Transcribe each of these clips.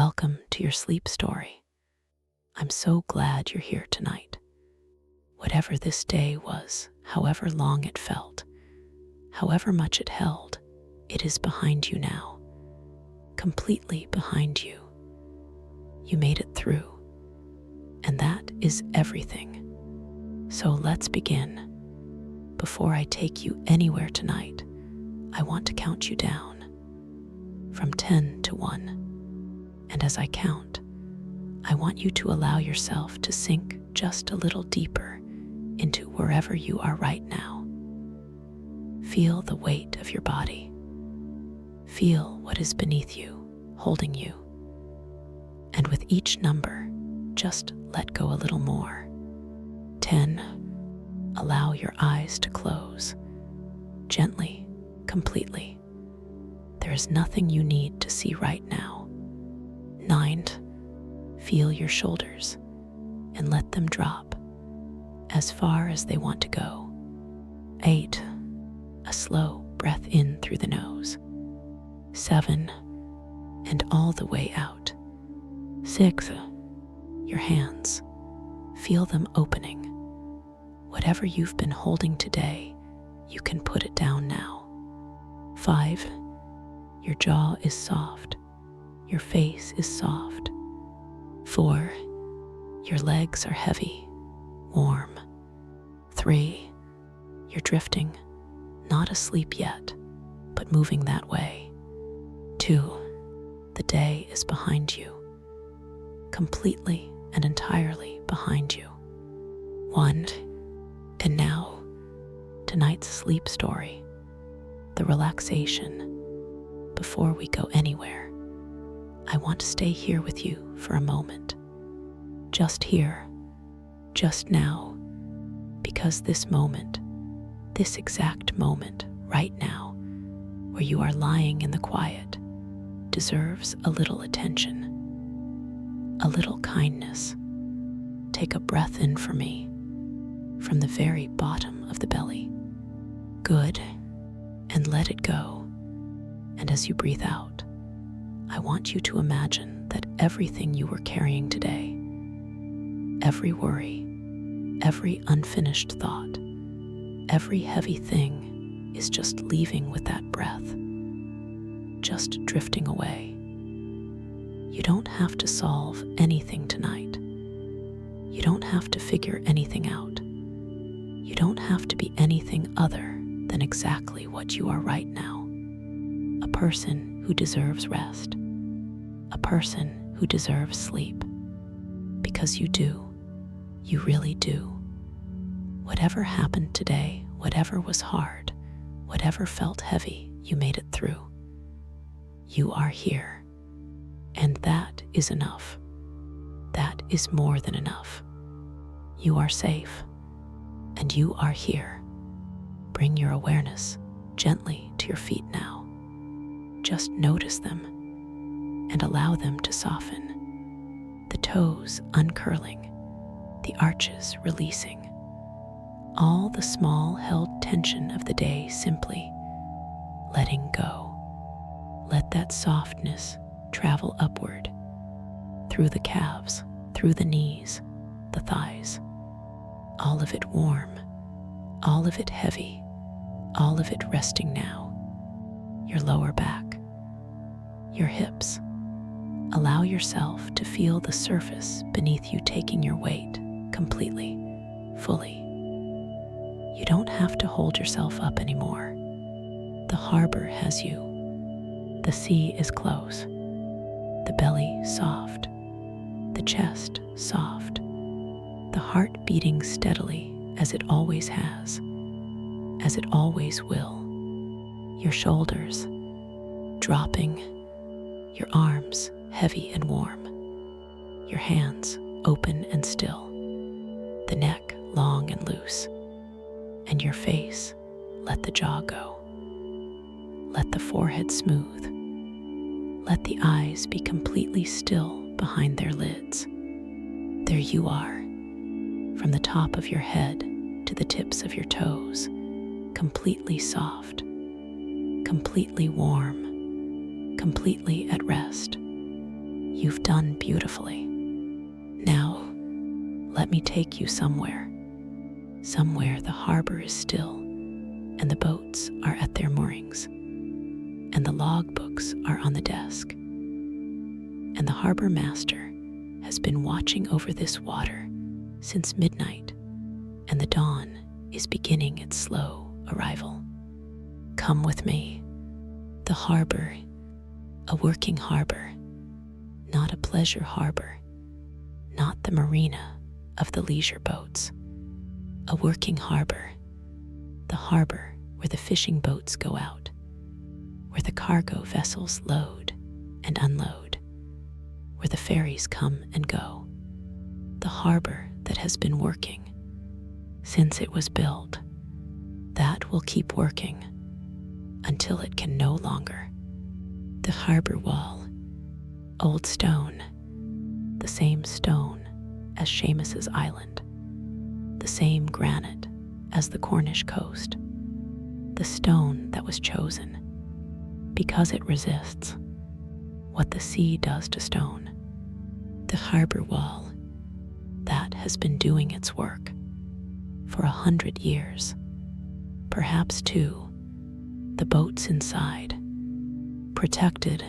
Welcome to your sleep story. I'm so glad you're here tonight. Whatever this day was, however long it felt, however much it held, it is behind you now, completely behind you. You made it through, and that is everything. So let's begin. Before I take you anywhere tonight, I want to count you down from 10 to 1. And as I count, I want you to allow yourself to sink just a little deeper into wherever you are right now. Feel the weight of your body. Feel what is beneath you, holding you. And with each number, just let go a little more. 10. Allow your eyes to close. Gently, completely. There is nothing you need to see right now. 9. Feel your shoulders and let them drop as far as they want to go. 8. A slow breath in through the nose. 7. And all the way out. 6. Your hands. Feel them opening. Whatever you've been holding today, you can put it down now. 5. Your jaw is soft. Your face is soft. 4. Your legs are heavy, warm. 3. You're drifting, not asleep yet, but moving that way. 2. The day is behind you, completely and entirely behind you. 1. And now, tonight's sleep story, the relaxation. Before we go anywhere, I want to stay here with you for a moment. Just here, just now, because this moment, this exact moment right now, where you are lying in the quiet, deserves a little attention, a little kindness. Take a breath in for me, from the very bottom of the belly. Good, and let it go. And as you breathe out, I want you to imagine that everything you were carrying today, every worry, every unfinished thought, every heavy thing is just leaving with that breath, just drifting away. You don't have to solve anything tonight. You don't have to figure anything out. You don't have to be anything other than exactly what you are right now. A person who deserves rest. A person who deserves sleep. Because you do. You really do. Whatever happened today, whatever was hard, whatever felt heavy, you made it through. You are here. And that is enough. That is more than enough. You are safe. And you are here. Bring your awareness gently to your feet now. Just notice them and allow them to soften. The toes uncurling, the arches releasing. All the small held tension of the day simply letting go. Let that softness travel upward, through the calves, through the knees, the thighs. All of it warm, all of it heavy, all of it resting now. Your lower back, your hips. Allow yourself to feel the surface beneath you taking your weight completely, fully. You don't have to hold yourself up anymore. The harbor has you. The sea is close. The belly soft. The chest soft. The heart beating steadily as it always has, as it always will. Your shoulders dropping, your arms heavy and warm, your hands open and still, the neck long and loose, and your face, let the jaw go. Let the forehead smooth. Let the eyes be completely still behind their lids. There you are, from the top of your head to the tips of your toes, completely soft, completely warm, completely at rest. You've done beautifully. Now, let me take you somewhere the harbor is still, and the boats are at their moorings, and the logbooks are on the desk, and the harbor master has been watching over this water since midnight, and the dawn is beginning its slow arrival. Come with me. The harbor, a working harbor, not a pleasure harbor, not the marina of the leisure boats. A working harbor, the harbor where the fishing boats go out, where the cargo vessels load and unload, where the ferries come and go. The harbor that has been working since it was built, that will keep working until it can no longer. The harbor wall, old stone, the same stone as Seamus's island, the same granite as the Cornish coast, the stone that was chosen because it resists what the sea does to stone. The harbor wall that has been doing its work for 100 years, perhaps 2. The boats inside protected,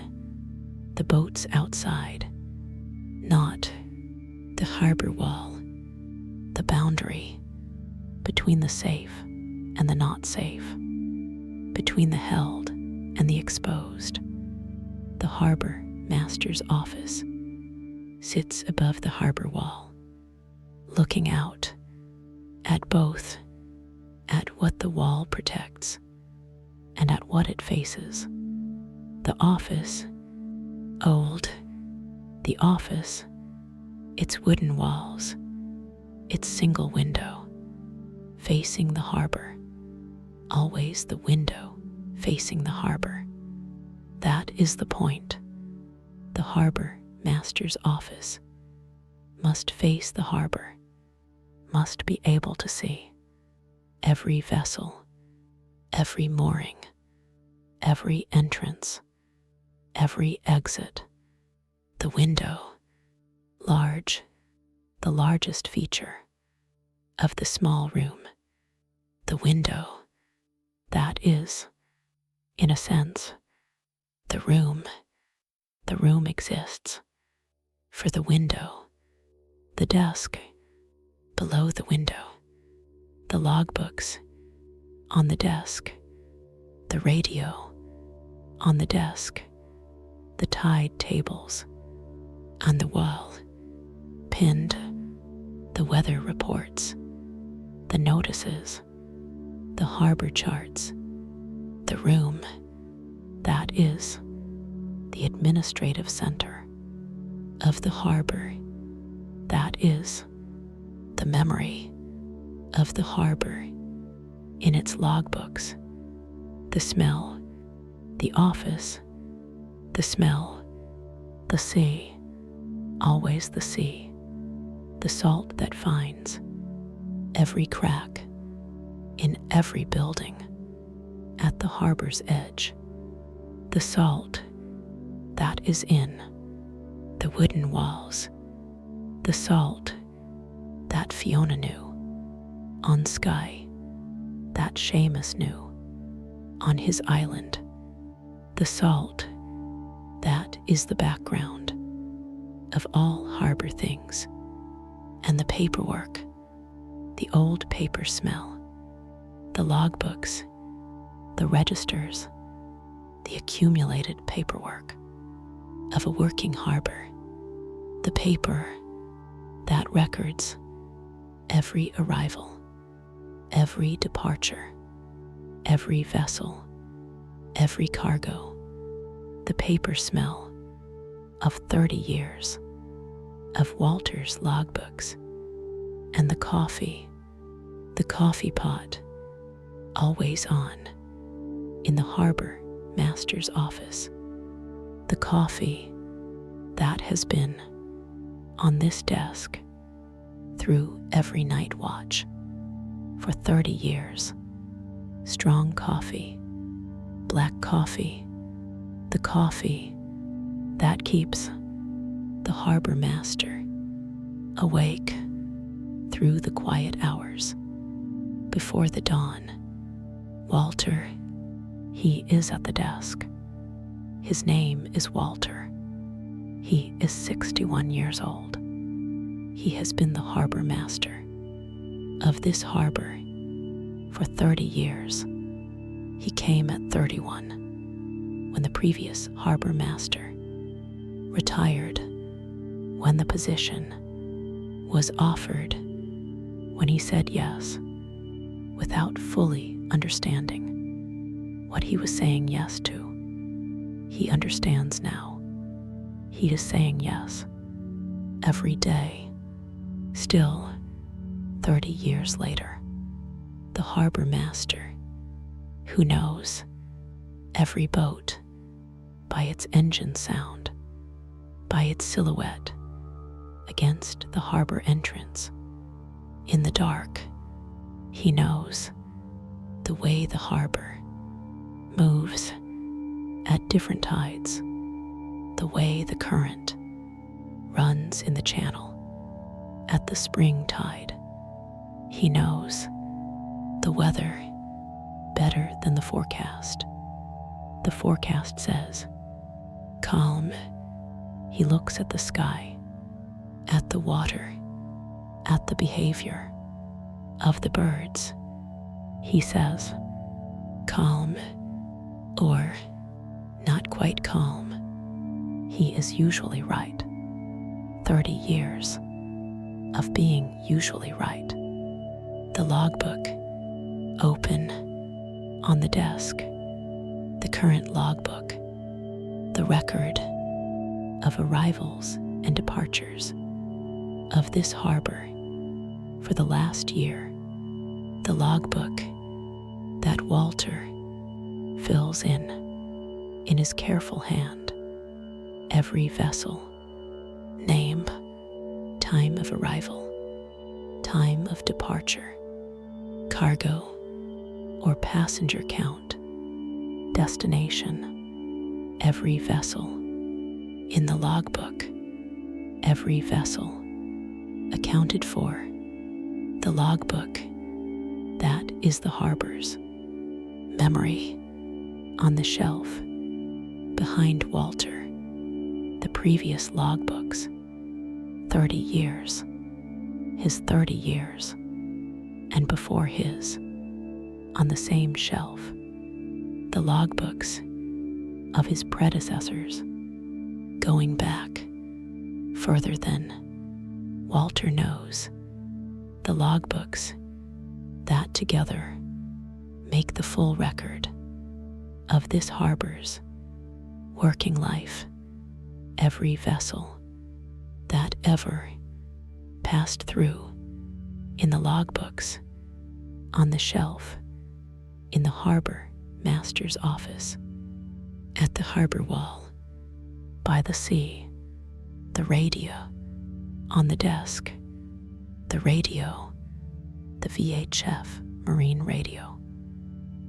the boats outside not. The harbor wall, the boundary between the safe and the not safe, between the held and the exposed. The harbor master's office sits above the harbor wall, looking out at both, at what the wall protects and at what it faces. The office, old, the office, its wooden walls, its single window, facing the harbor, always the window facing the harbor. That is the point. The harbor master's office must face the harbor, must be able to see every vessel, every mooring, every entrance, every exit. The window, large, the largest feature of the small room. The window, that is, in a sense, the room. The room exists for the window, the desk below the window, the logbooks on the desk, the radio on the desk, the tide tables on the wall, pinned, the weather reports, the notices, the harbor charts, the room, that is, the administrative center of the harbor, that is, the memory of the harbor in its logbooks, the smell, the office, the smell, the sea, always the sea, the salt that finds every crack in every building at the harbor's edge, the salt that is in the wooden walls, the salt that Fiona knew on Skye, that Seamus knew on his island, the salt that is the background of all harbor things, and the paperwork, the old paper smell, the logbooks, the registers, the accumulated paperwork of a working harbor, the paper that records every arrival, every departure, every vessel, every cargo, the paper smell of 30 years of Walter's logbooks, and the coffee pot, always on in the harbor master's office, the coffee that has been on this desk through every night watch for 30 years. Strong coffee, black coffee, the coffee that keeps the harbor master, awake through the quiet hours before the dawn. Walter, he is at the desk. His name is Walter. He is 61 years old. He has been the harbor master of this harbor for 30 years. He came at 31 when the previous harbor master retired, when the position was offered, when he said yes without fully understanding what he was saying yes to. He understands now. He is saying yes every day. Still, 30 years later, the harbor master, who knows every boat by its engine sound, by its silhouette against the harbor entrance. In the dark, he knows the way the harbor moves at different tides, the way the current runs in the channel at the spring tide. He knows the weather better than the forecast. The forecast says, calm. He looks at the sky, at the water, at the behavior of the birds. He says, calm, or not quite calm. He is usually right. 30 years of being usually right. The logbook open on the desk, the current logbook, the record of arrivals and departures of this harbor for the last year, the logbook that Walter fills in his careful hand, every vessel, name, time of arrival, time of departure, cargo or passenger count, destination, every vessel. In the logbook, every vessel accounted for. The logbook, that is the harbor's memory on the shelf behind Walter, the previous logbooks, 30 years, his 30 years, and before his, on the same shelf, the logbooks of his predecessors, going back further than Walter knows, the logbooks that together make the full record of this harbor's working life, every vessel that ever passed through in the logbooks, on the shelf, in the harbor master's office, at the harbor wall, by the sea, the radio on the desk, the radio, the VHF marine radio,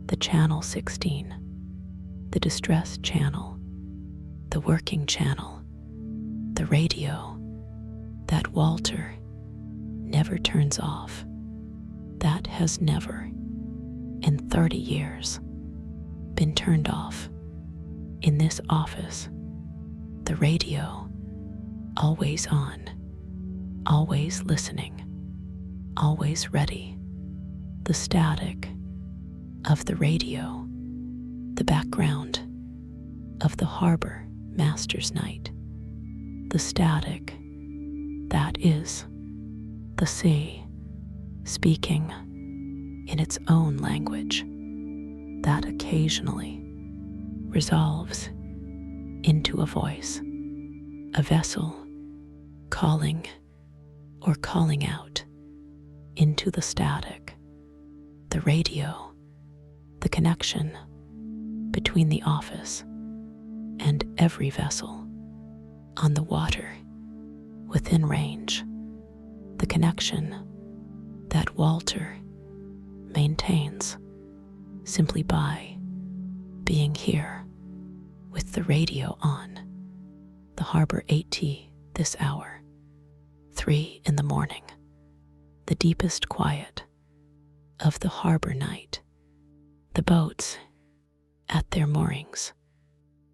the channel 16, the distress channel, the working channel, the radio that Walter never turns off, that has never, in 30 years, been turned off. In this office, the radio, always on, always listening, always ready. The static of the radio, the background of the harbor master's night, the static that is the sea speaking in its own language that occasionally resolves into a voice, a vessel calling or calling out into the static, the radio, the connection between the office and every vessel on the water within range, the connection that Walter maintains simply by being here with the radio on. The harbor AT this hour, 3 in the morning, the deepest quiet of the harbor night, the boats at their moorings,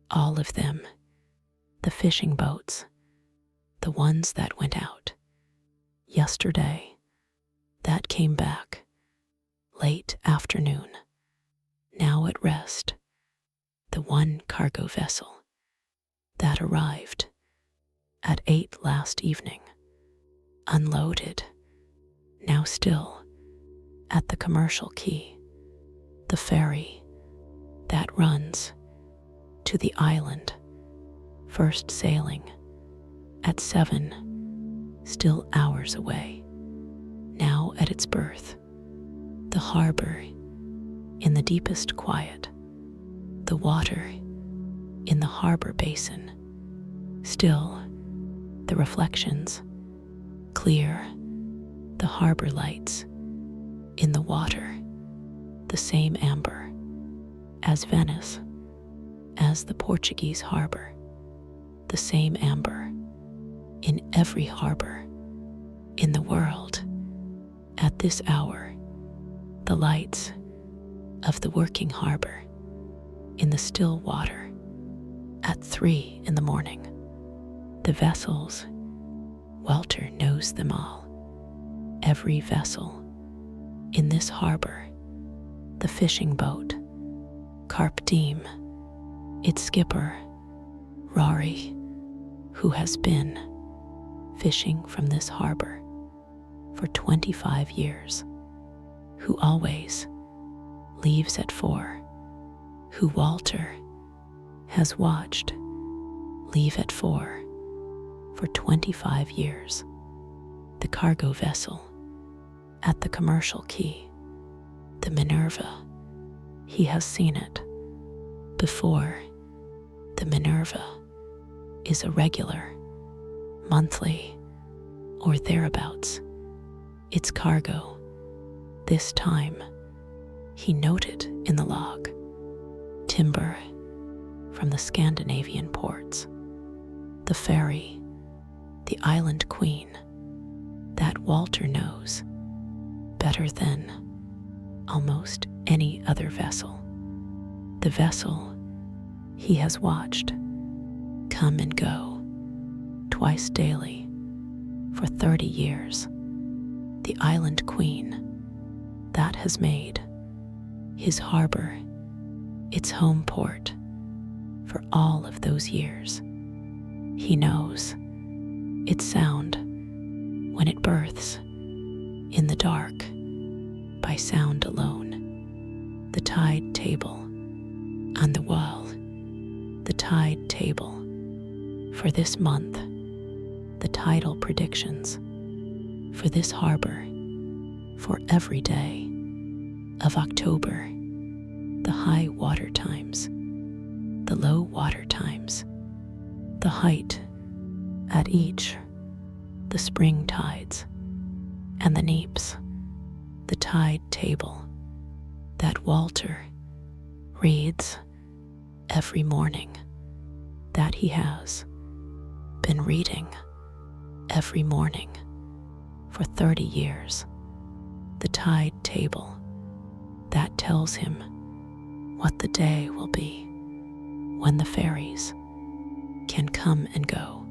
all of them, the fishing boats, the ones that went out yesterday, that came back late afternoon, now at rest, the one cargo vessel that arrived at 8 last evening, unloaded, now still at the commercial quay, the ferry that runs to the island, first sailing at 7, still hours away, now at its berth, the harbor in the deepest quiet, the water in the harbor basin, still the reflections, clear, the harbor lights in the water, the same amber as Venice, as the Portuguese harbor, the same amber in every harbor in the world. At this hour, the lights of the working harbor in the still water. At 3 in the morning, the vessels, Walter knows them all, every vessel in this harbor, the fishing boat, Carpe Diem, its skipper, Rory, who has been fishing from this harbor for 25 years, who always leaves at 4, who Walter has watched leave at 4 for 25 years, the cargo vessel at the commercial quay, the Minerva. He has seen it before. The Minerva is a regular, monthly, or thereabouts, its cargo. This time, he noted in the log, timber from the Scandinavian ports, the ferry, the Island Queen, that Walter knows better than almost any other vessel, the vessel he has watched come and go twice daily for 30 years, the Island Queen that has made his harbor its home port for all of those years. He knows its sound when it berths in the dark by sound alone. The tide table on the wall, the tide table for this month, the tidal predictions for this harbor, for every day of October, the high water times, the low water times, the height at each, the spring tides, and the neaps, the tide table that Walter reads every morning, that he has been reading every morning for 30 years, the tide table that tells him what the day will be, when the ferries can come and go,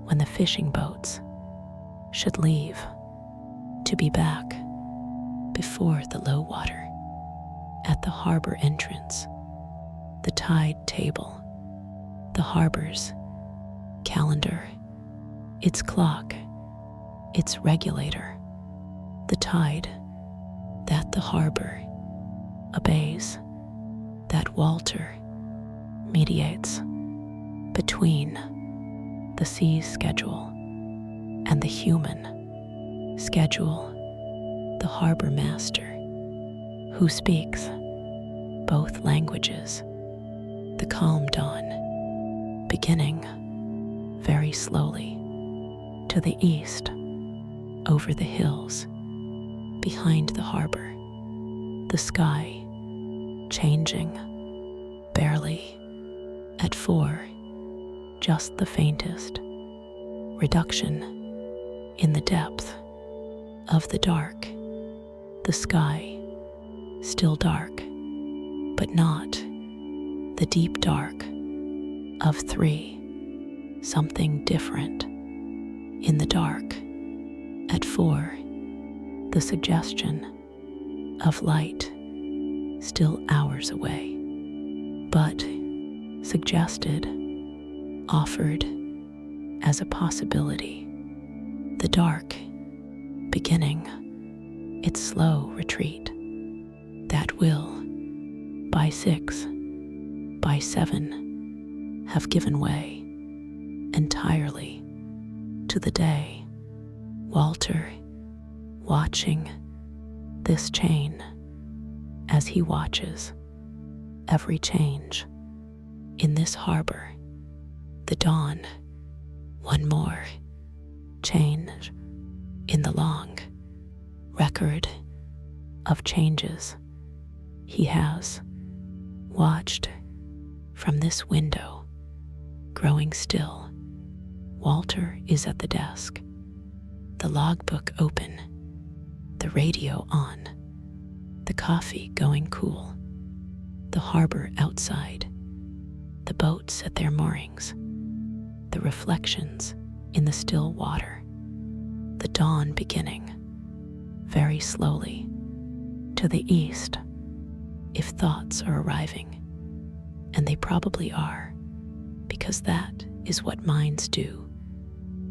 when the fishing boats should leave to be back before the low water at the harbor entrance, the tide table, the harbor's calendar, its clock, its regulator, the tide that the harbor obeys, that Walter mediates between the sea's schedule and the human schedule, the harbor master who speaks both languages, the calm dawn beginning very slowly to the east over the hills behind the harbor, the sky changing barely at 4, just the faintest reduction in the depth of the dark, the sky still dark, but not the deep dark of 3, something different in the dark. At 4, the suggestion of light still hours away, but suggested, offered as a possibility. The dark beginning its slow retreat that will, by 6, by 7, have given way entirely to the day. Walter, watching this chain as he watches every change in this harbor, the dawn, one more change in the long record of changes he has watched from this window. Growing still, Walter is at the desk, the logbook open, the radio on, the coffee going cool, the harbor outside, the boats at their moorings, the reflections in the still water, the dawn beginning, very slowly, to the east, if thoughts are arriving, and they probably are, because that is what minds do.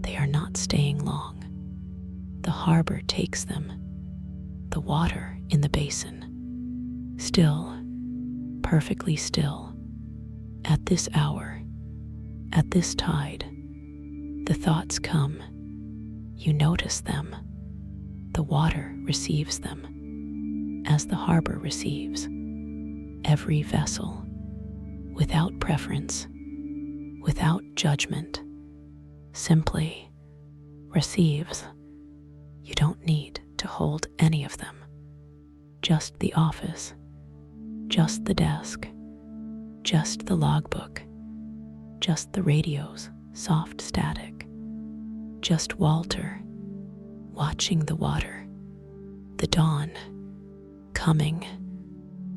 They are not staying long. The harbor takes them, the water in the basin, still, perfectly still, at this hour, at this tide. The thoughts come, you notice them, the water receives them, as the harbor receives every vessel, without preference, without judgment, simply receives. You don't need to hold any of them, just the office, just the desk, just the logbook, just the radio's soft static, just Walter watching the water, the dawn coming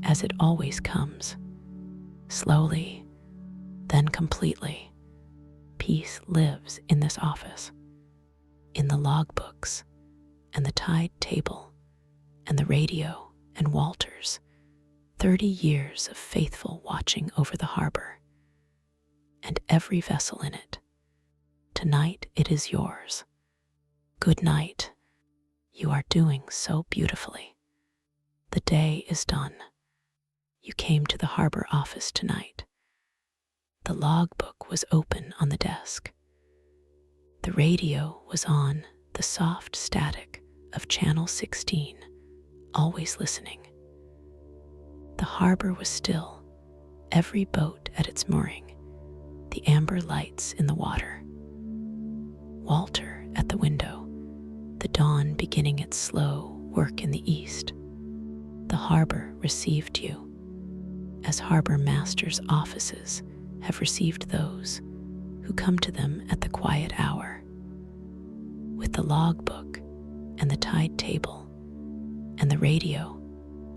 as it always comes, slowly, then completely. Peace lives in this office, in the logbooks, and the tide table, and the radio, and Walter's 30 years of faithful watching over the harbor, and every vessel in it. Tonight it is yours. Good night. You are doing so beautifully. The day is done. You came to the harbor office tonight. The logbook was open on the desk. The radio was on, the soft static of channel 16, always listening. The harbor was still, every boat at its mooring, the amber lights in the water. Walter at the window, the dawn beginning its slow work in the east. The harbor received you, as harbor masters' offices have received those who come to them at the quiet hour. With the logbook and the tide table and the radio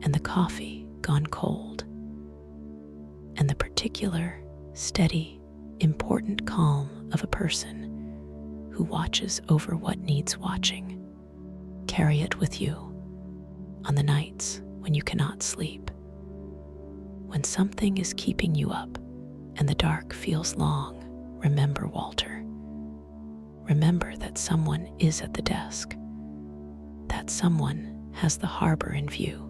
and the coffee gone cold, and the particular, steady, important calm of a person who watches over what needs watching, carry it with you on the nights when you cannot sleep. When something is keeping you up and the dark feels long, remember Walter. Remember that someone is at the desk, that someone has the harbor in view,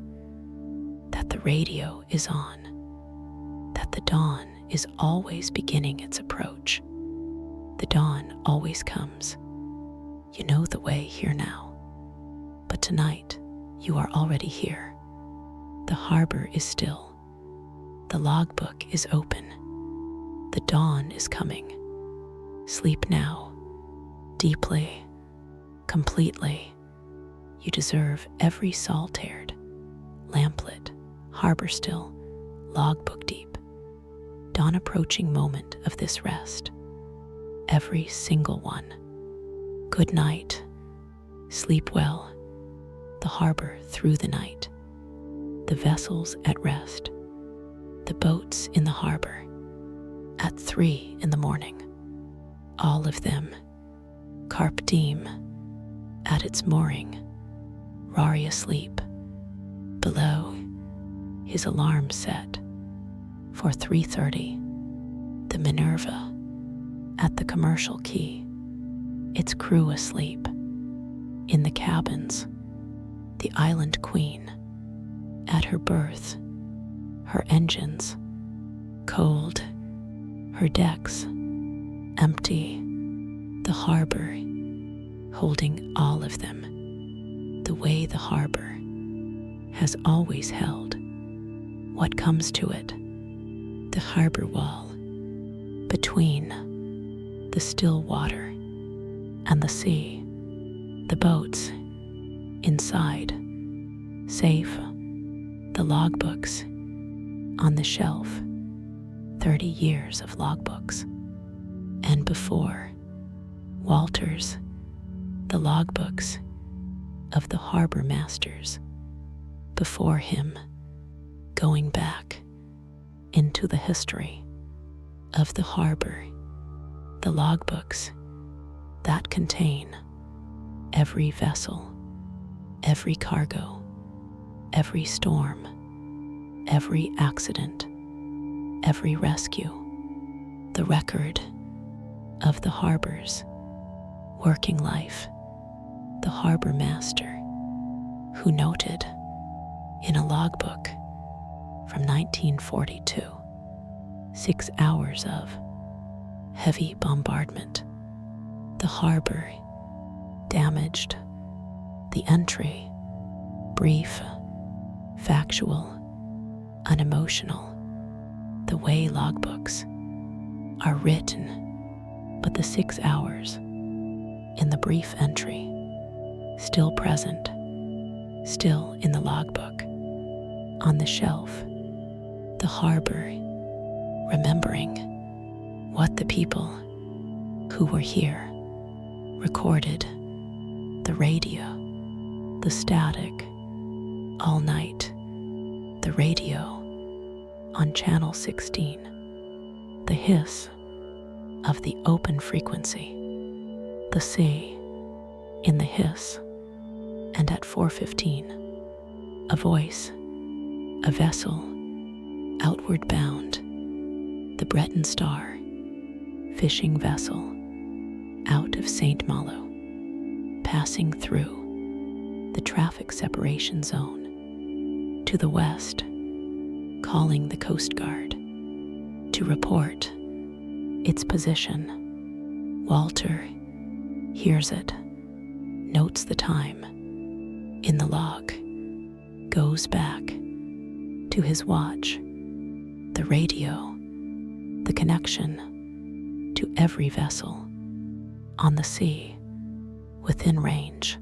that the radio is on, that the dawn is always beginning its approach. The dawn always comes. You know the way here now, but tonight you are already here. The harbor is still. The logbook is open. The dawn is coming. Sleep now, deeply, completely. You deserve every solitared, lamplit, harbor still, logbook deep, dawn approaching moment of this rest. Every single one. Good night. Sleep well. The harbor through the night. The vessels at rest. The boats in the harbor. At 3 in the morning. All of them. Carpe diem. At its mooring. Rory asleep. Below. His alarm set. For 3:30. The Minerva. At the commercial quay. Its crew asleep. In the cabins. The Island Queen. At her berth. Her engines. Cold. Her decks. Empty. The harbor. Holding all of them. The way the harbor has always held. What comes to it? The harbor wall. Between the still water and the sea. The boats. Inside. Safe. The logbooks. On the shelf. 30 years of logbooks. And before. Walter's. The logbooks of the harbor masters. Before him. Going back into the history of the harbor. The logbooks that contain every vessel, every cargo, every storm, every accident, every rescue. The record of the harbor's working life. The harbor master who noted in a logbook from 1942, 6 hours of heavy bombardment. The harbor damaged. The entry brief, factual, unemotional. The way logbooks are written, but the 6 hours in the brief entry still present, still in the logbook, on the shelf. The harbor, remembering what the people who were here recorded. The radio, the static, all night. The radio on channel 16. The hiss of the open frequency. The sea in the hiss. And at 4:15, a voice, a vessel, outward bound. The Breton Star, fishing vessel, out of St. Malo, passing through the traffic separation zone to the west, calling the Coast Guard to report its position. Walter hears it, notes the time in the log, goes back to his watch. The radio, the connection to every vessel on the sea within range.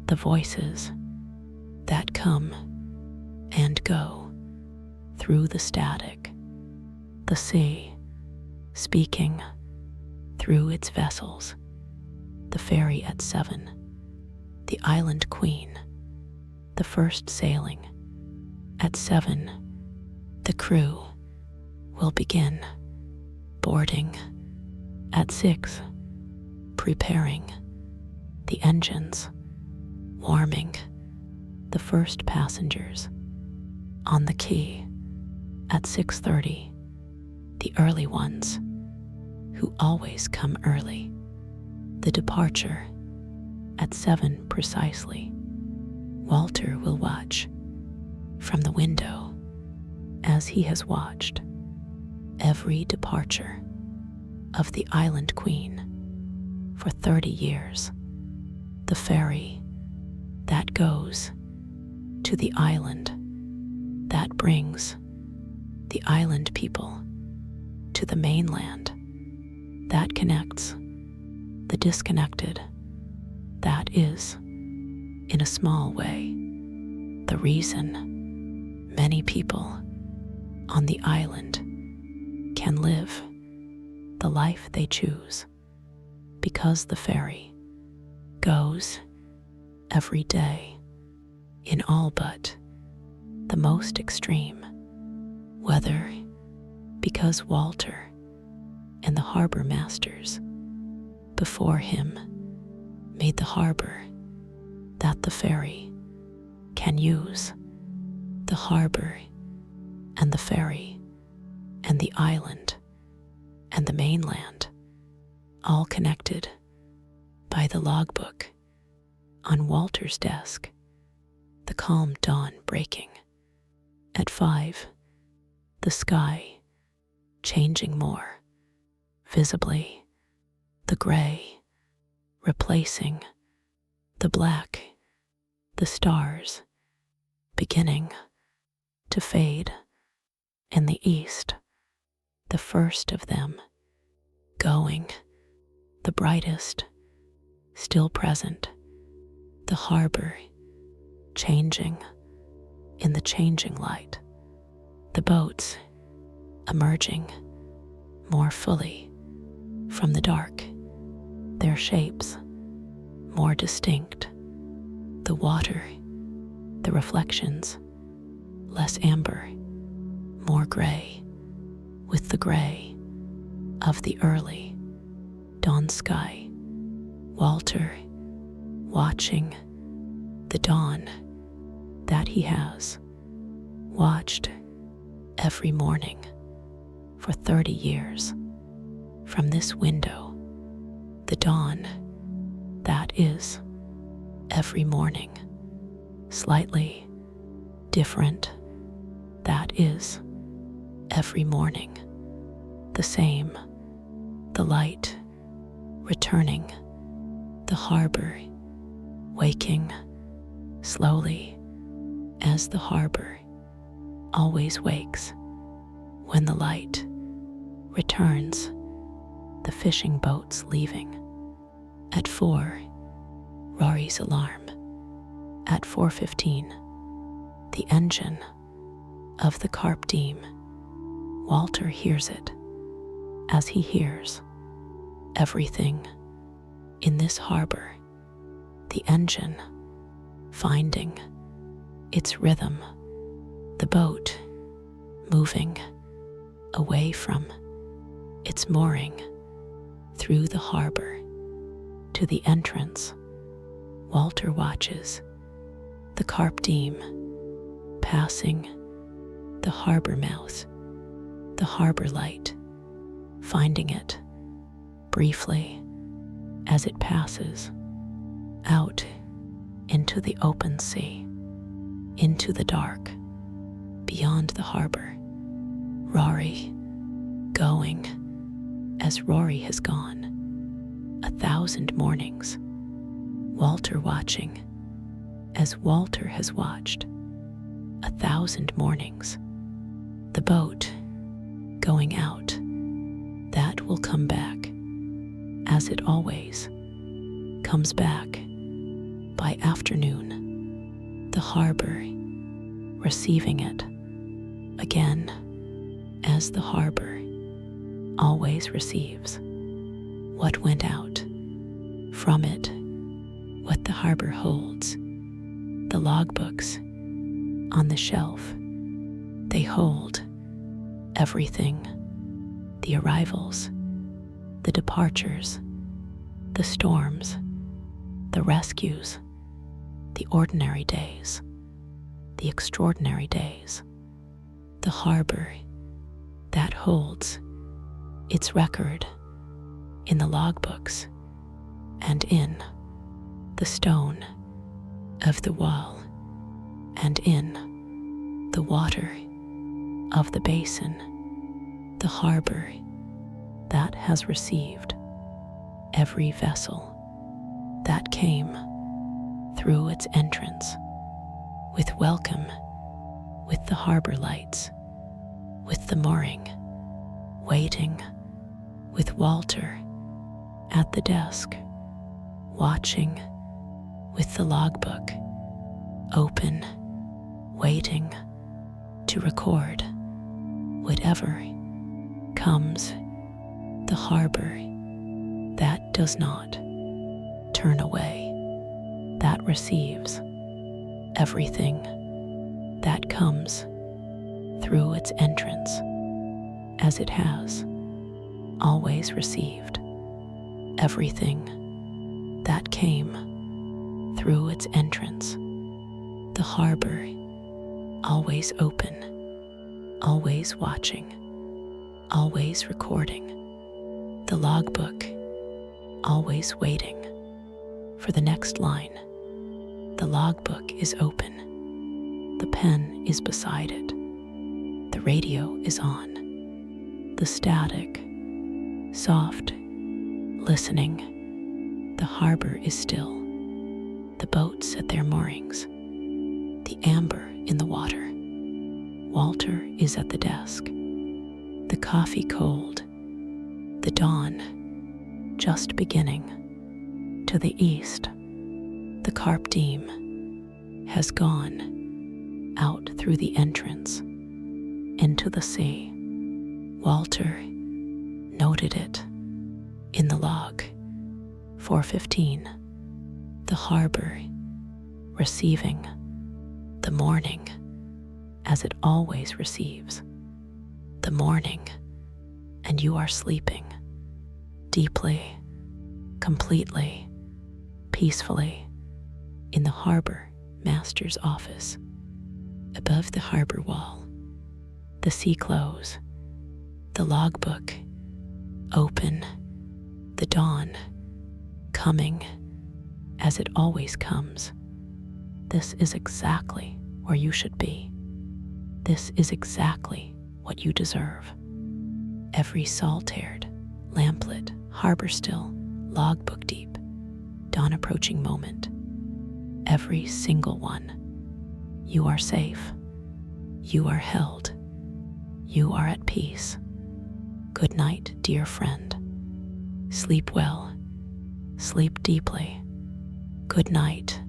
The voices that come and go through the static. The sea speaking through its vessels. The ferry at 7. The Island Queen. The first sailing. At 7, the crew will begin boarding. At 6, preparing the engines, warming the first passengers on the quay. At 6:30, the early ones who always come early. The departure at 7 precisely. Walter will watch from the window as he has watched every departure of the Island Queen for 30 years. The ferry that goes to the island, that brings the island people to the mainland, that connects the disconnected. That is, in a small way, the reason many people on the island can live the life they choose, because the ferry goes every day in all but the most extreme weather, because Walter and the harbor masters before him made the harbor that the ferry can use, the harbor and the ferry and the island and the mainland, all connected by the logbook on Walter's desk. The calm dawn breaking at 5, the sky changing more visibly, the gray replacing the black, the stars beginning to fade in the east, the first of them going, the brightest still present, the harbor changing in the changing light, the boats emerging more fully from the dark, their shapes more distinct, the water, the reflections less amber, more gray, with the gray of the early dawn sky. Walter watching the dawn that he has watched every morning for 30 years from this window, the dawn that is every morning slightly different, that is every morning the same, the light returning, the harbor waking slowly as the harbor always wakes when the light returns, the fishing boats leaving. At 4, Rory's alarm. At 4:15, the engine of the Carpe Diem. Walter hears it as he hears everything in this harbor, the engine finding its rhythm, the boat moving away from its mooring through the harbor to the entrance. Walter watches the Carpe Diem passing the harbor mouth, the harbor light finding it briefly as it passes out into the open sea, into the dark beyond the harbor. Rory going as Rory has gone 1,000 mornings. Walter watching as Walter has watched 1,000 mornings. The boat going out that will come back as it always comes back by afternoon. The harbor receiving it again as the harbor always receives what went out from it, what the harbor holds. The logbooks on the shelf, they hold everything, the arrivals, the departures, the storms, the rescues, the ordinary days, the extraordinary days. The harbor that holds its record in the logbooks and in the stone of the wall and in the water of the basin, the harbor that has received every vessel that came through its entrance with welcome, with the harbor lights, with the mooring, waiting, with Walter at the desk, watching, with the logbook open, waiting to record whatever comes, the harbor that does not turn away. receives everything that comes through its entrance, as it has always received everything that came through its entrance. The harbor, always open, always watching, always recording. The logbook, always waiting for the next line. The logbook is open. The pen is beside it. The radio is on. The static, soft, listening. The harbor is still. The boats at their moorings. The amber in the water. Walter is at the desk. The coffee cold. The dawn just beginning. To the east, the carp diem has gone out through the entrance into the sea. Walter noted it in the log. 4:15. The harbor receiving the morning as it always receives the morning, and you are sleeping deeply, completely, peacefully in the harbor master's office. Above the harbor wall, the sea close, the logbook open, the dawn coming as it always comes. This is exactly where you should be. This is exactly what you deserve. Every salt-haired, lamplit, harbor still, logbook deep, dawn approaching moment. Every single one. You are safe. You are held. You are at peace. Good night, dear friend. Sleep well. Sleep deeply. Good night.